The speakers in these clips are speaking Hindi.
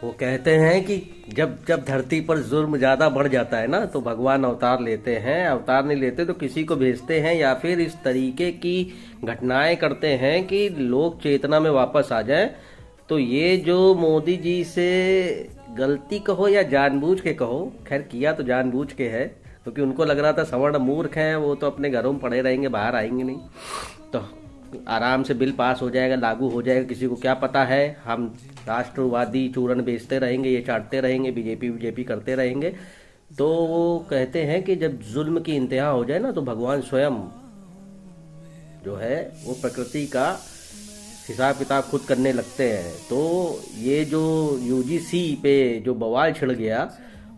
वो कहते हैं कि जब जब धरती पर जुर्म ज्यादा बढ़ जाता है ना, तो भगवान अवतार लेते हैं। अवतार नहीं लेते तो किसी को भेजते हैं, या फिर इस तरीके की घटनाएं करते हैं कि लोग चेतना में वापस आ जाएं। तो ये जो मोदी जी से गलती कहो या जानबूझ के कहो, खैर किया तो जानबूझ के है, क्योंकि उनको लग रहा था सवर्ण मूर्ख हैं, वो तो अपने घरों में पड़े रहेंगे, बाहर आएंगे नहीं, तो आराम से बिल पास हो जाएगा, लागू हो जाएगा। किसी को क्या पता है, हम राष्ट्रवादी चूरन बेचते रहेंगे, ये चाटते रहेंगे, बीजेपी बीजेपी करते रहेंगे। तो वो कहते हैं कि जब जुल्म की इंतहा हो जाए ना, तो भगवान स्वयं जो है वो प्रकृति का हिसाब किताब खुद करने लगते हैं। तो ये जो यूजीसी पे जो बवाल छिड़ गया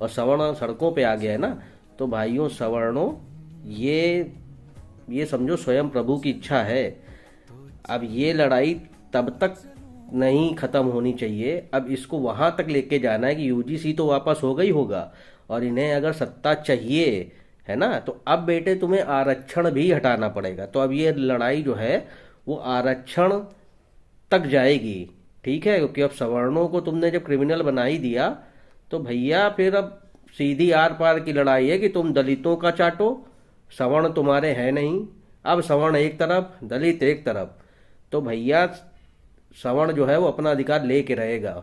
और सवर्ण सड़कों पे आ गया है ना, तो भाइयों सवर्णों, ये ये समझो स्वयं प्रभु की इच्छा है। अब ये लड़ाई तब तक नहीं खत्म होनी चाहिए, अब इसको वहां तक लेके जाना है कि यूजीसी तो वापस होगा ही होगा, और इन्हें अगर सत्ता चाहिए है ना, तो अब बेटे तुम्हें आरक्षण भी हटाना पड़ेगा। तो अब ये लड़ाई जो है वो आरक्षण तक जाएगी, ठीक है, क्योंकि अब सवर्णों को तुमने जब क्रिमिनल बना ही दिया, तो भैया फिर अब सीधी आर पार की लड़ाई है कि तुम दलितों का चाटो, सवर्ण तुम्हारे हैं नहीं। अब सवर्ण एक तरफ, दलित एक तरफ, तो भैया सवर्ण जो है वो अपना अधिकार लेके रहेगा,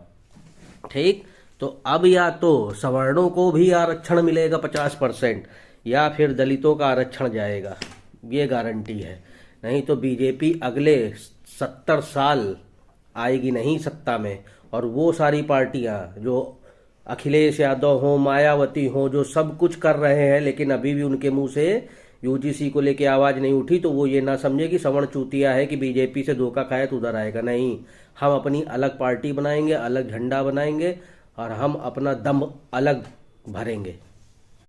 ठीक। तो अब या तो सवर्णों को भी आरक्षण मिलेगा 50%, या फिर दलितों का आरक्षण जाएगा, ये गारंटी है। नहीं तो बीजेपी अगले 70 साल आएगी नहीं सत्ता में, और वो सारी पार्टियां जो अखिलेश यादव हो, मायावती हो, जो सब कुछ कर रहे हैं, लेकिन अभी भी उनके मुंह से यूजीसी को लेके आवाज नहीं उठी, तो वो ये ना समझे कि सवर्ण चूतिया है कि बीजेपी से धोखा खाया तो उधर आएगा। नहीं, हम अपनी अलग पार्टी बनाएंगे, अलग झंडा बनाएंगे, और हम अपना दम अलग भरेंगे।